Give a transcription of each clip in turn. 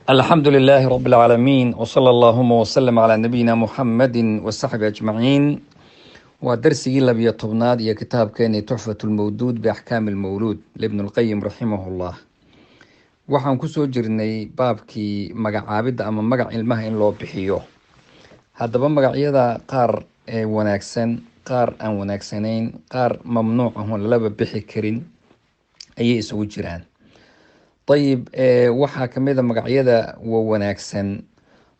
الحمد لله رب العالمين وصلى اللهم وسلم على نبينا محمد وصحبه أجمعين ودرسي لبي طبناد يا كتاب كان تحفة المودود بأحكام المولود لابن القيم رحمه الله waxaan kusoo jirnay baabkii magacaabidda ama magac ilmaha in loo bixiyo. haddaba magacyada qaar ee wanaagsan, qaar aan wanaagsanayn, qaar mamnuuc ah oo laba bixi karin ayay isugu jiraan. طيب waxaa kamid magacyada wanaagsan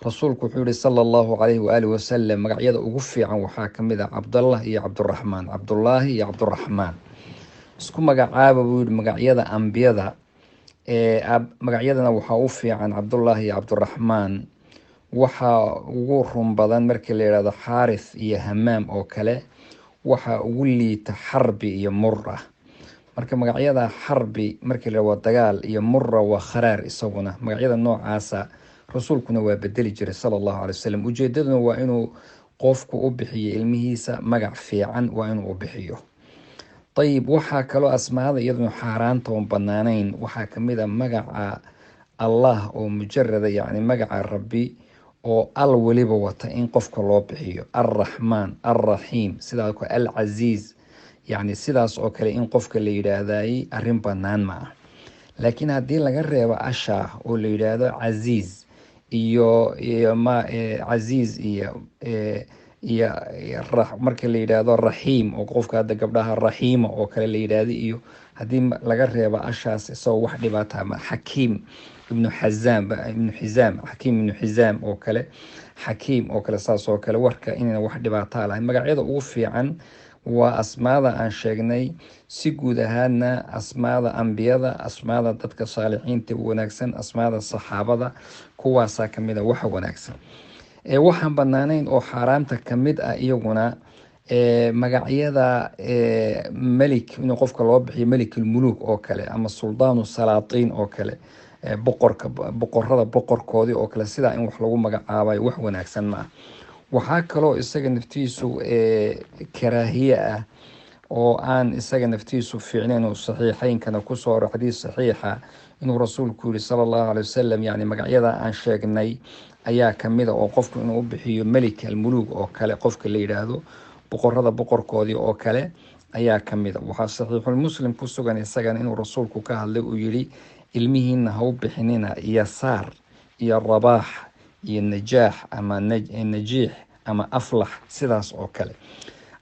rasuulku wuxuu yiri sallallahu alayhi wa alihi wasallam magacyada ugu fiican waxaa kamid Cabdullah iyo Cabdurrahman. Cabdullah iyo Cabdurrahman isku magacaaba buu yiri magacyada ambiyada magacyadana waxaa u fiican Cabdullah iyo Cabdurrahman. waxaa ugu run badan markii la yiraahdo Harith iyo Hamaam oo kale. waxaa ugu liita Harbi iyo Murra. marka magacyada Harbi markii la wada dagaal iyo Murra waa kharaar isaguna magacyada noocaasa rasuulkuna waa bedeli jiray sallallahu alayhi wasallam. ujeedaduna waa inuu qofku u bixiyo ilmihiisa magac fiican waa inuu u bixiyo. طيب waxaa kaloo asmaada iyaduna xaaraanta oo banaanayn waxaa kamid magaca Allah oo mujarrada yani magaca Rabbi oo al waliba wata in qofka loo bixiyo Ar-Rahman, Ar-Rahim, sidaa ku Al-Aziz, يعني sidaas oo kale in qofka la yiraahday arrin banaan ma ah. laakiin hadii laga reebo asha oo la yiraahdo Aziz iyo Aziz iyo marka la yiraahdo Rahim oo qofka hadda gabdhaha Rahima oo kale la yiraahdo iyo hadii laga reebo ashaas soo wax dhibaato ma Hakim ibn Hizam Hakim ibn Hizam oo kale Hakim oo kale saas oo kale warka inay wax dhibaato lahayn. magacyada ugu fiican waa asmaada aan sheegnay si guud ahaana asmaada ambiyada, asmaada dadka saalixiinta wanaagsan, asmaada saxaabada kuwaasa kamid wax wanaagsan. waxaan banaanayn oo xaraamta kamid ah iyaguna magacyada malik inuu qofka loo bixiyo malikul muluk oo kale ama suldaanu salaatiin oo kale boqorada boqorkoodii oo kale sida in wax lagu magacaabay wax wanaagsan ma ah. waxaa kaloo isaga naftiisu karaahiye ah oo aan isaga naftiisu fiicnayn oo saxiixaynkana ku soo xadiis saxiixa inuu rasuulku yiri sallallahu alayhi wasallam yani magacyada aan sheegnay ayaa kamid oo qofku inuu u bixiyo malik al-muluk oo kale qofka la yiraahdo boqorada boqorkoodii oo kale ayaa kamid. waxaa saxiixul muslim ku sugan isaga inuu rasuulku ka hadlay uu yiri ilmihiina ha u bixinina yasaar iyo rabaax iyo najaax ama najiix ama aflax sidaas oo kale.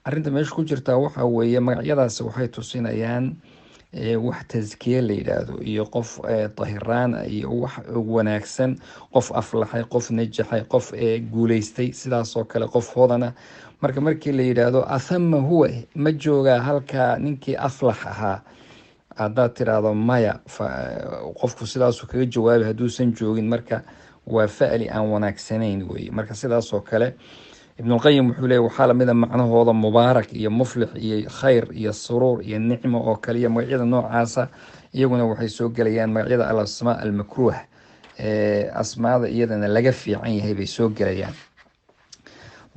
arinta meesha ku jirta waxa weeye magacyadaas waxay tusinayaan wax tazkiye la yiraahdo iyo qof tahiraan iyo wax wanaagsan, qof aflaxay, qof najaxay, qof guuleystay sidaas oo kale qof hodana. markii la yiraahdo athama huwa ma jooga halka ninkii aflax ahaa hadda tiraado maya qofku sidaas uu kaga jawaabay haduusan joogin marka waa fa'li aan wanaagsanayn weey. marka sidaas oo kale ibn al-Qayyim wuxuu leeyahay waxa la mid ah macnahooda mubaarak iyo muflix iyo khayr iyo suruur iyo nicmo oo kale iyo magacyada noocaasa iyaguna waxay soo galayaan magacyada al-asmaa al-makruh asmaada iyadana laga fiican yahay bay soo galayaan.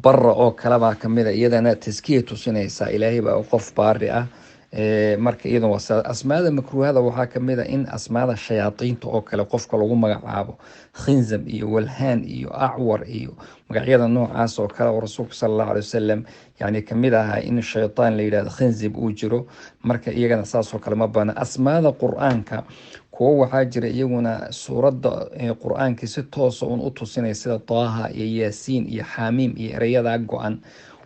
barra oo kale baa kamid iyadana taskiye tusinaysa ilaahay baa qof baari ah marka iyadoo asmaada makruhada waxaa kamid in asmaada shayaatiinta oo kale qofka lagu magacaabo khinzab iyo walhaan iyo acwar iyo magacyada noocaas oo kale oo rasuulku sallallahu alayhi wasallam yani kamid ah in shaytaan la yiraahdo khinzab uu jiro marka iyagana saas oo kale ma bana. asmaada quraanka kuwa waxaa jira iyaguna suurada quraanka si toos ah u tusinay sida Taaha iyo Yaasiin iyo Xaamiim iyo erayada go'an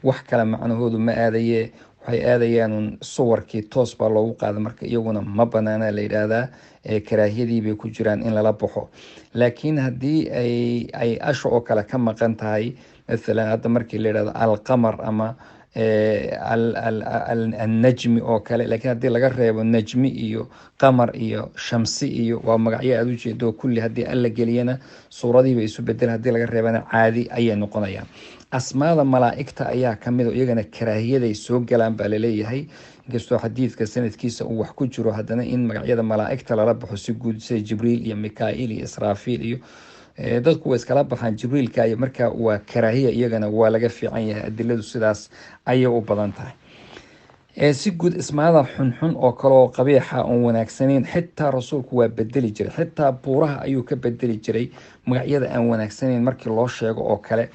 wax kale macnahoodu ma aadaye waxay aadayaan suwarkii toos baa loogu qaada marka iyaguna ma banaana la yiraahdaa karaahiyadii bay ku jiraan in lala baxo. laakiin hadii ay asho oo kale ka maqan tahay mesela hadda markii la yiraahdo al-qamar ama al-najmi oo kale laakiin hadii laga reebo najmi iyo qamar iyo shamsi iyo waa magacyo aad u jeedo kulli hadii alla geliyana suuradii bay isu bedel hadii laga reebana caadi ayay noqonayaan. asmaada malaa'ikta ayaa kamid oo iyagana karaahiyaday soo galaan baa laleeyahay inkastoo xadiidka sanadkiisa uu wax ku jiro haddana in magacyada malaa'ikta lala baxo si guud sida Jibriil iyo Mikaa'il iyo Israafiil iyo dadku way iskala baxaan Jibriilka iyo marka waa karaahiya iyagana waa laga fiican yahay adiladu sidaas ayay u badan tahay. si guud ismaada xunxun oo kale oo qabiixa oon wanaagsaneyn xitaa rasuulku waa bedeli jiray, xitaa buuraha ayuu ka bedeli jiray magacyada aan wanaagsaneyn markii loo sheego oo kale.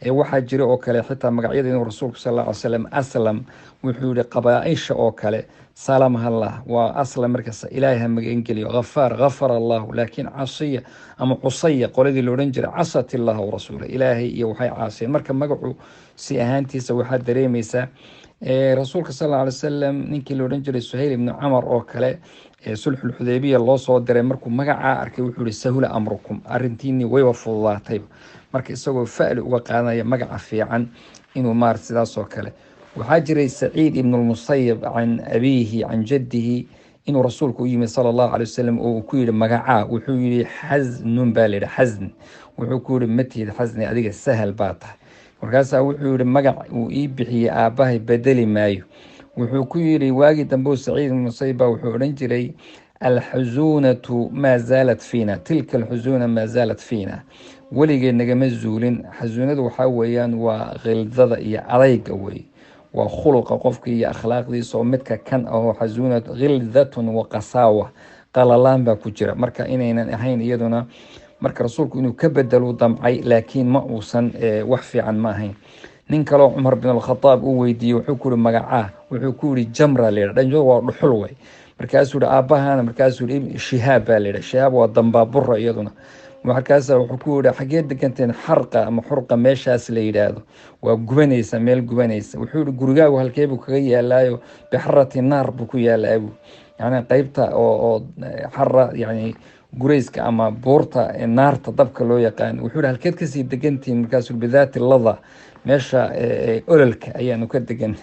waxaa jira oo kale xitaa magacyada inuu rasuulku sal alla ly slam aslam wuxuu yihi qabaaisha oo kale salamahallah waa aslam, markaas ilaahay ha magangeliyo, hafaar hafara allahu, laakiin casiya ama cusaya qoladii laodhan jiray casat illah warasuula, ilaahay iyo waxay caasiyeen. marka magacu si ahaantiisa waxaad dareemaysaa rasuulka sal alla alay wasalam ninkii la odhan jiray suhayl ibnu camar oo kale sulxulxudeybiya loo soo diray, markuu magacaa arkay wuxuu yihi sahula amrukum, arintiinii wayba fududaatayba. marka isagoo fa'li uga qaadanaya magaca fiican inuu maarata sidaas oo kale. waxaa jiray saciid ibn lmusayib can abiihi can jaddihi inuu rasuulku u yimid sala allahu alay wasalam oo uu ku yihi magacaa, wuxuu yihi xasnun baa layihi, xasn. wuxuu ku yihi matihid xasni, adiga sahal baa tahay. markaasaa wuxuu yihi magac uu ii bixiyey aabbahay bedeli maayo. wuxuu ku yihi waagii dambe saciid ibn musayib baa wuxuu odhan jiray alxusuunatu maa zaalat fiina, tilka alxusuuna maa zaalat fiina, weligeed nagama zuulin. xasuunadu waxaa weeyaan waa khildada iyo adayga wey, waa khuluqa qofka iyo akhlaaqdiisa oo midka kan aho xasuunat khildatun wa qasaawa, qalalaan baa ku jira. marka inaynan ahayn iyaduna, marka rasuulku inuu ka bedelu damcay, laakiin ma uusan wax fiican ma ahayn. nin kaleo cumar bin alkhadaab uu weydiiyey wuxuu ku yihi magacaa, wuxuu ku yihi jamra layidha, dhanjo waa dhuxul wey. markaasuu yihi aabahana, markaasuu yihi shihaab baa layidha, shihaab waa dambaabura iyaduna. markaasa wuxuu ku yihi xagee deganteen, xarqa ama xurqa meeshaas la yidhaahdo, waa gubanaysa, meel gubanaysa. wuxuu yihi gurigaagu halkeebuu kaga yaalaayo, bixarati naar buu ku yaalaabu, yani qeybta oo xara yani gurayska ama buurta naarta dabka loo yaqaan. wuxuu yihi halkeed kasii degantihiin, markaasuu bidaati lada, meesha ololka ayaanu ka degan.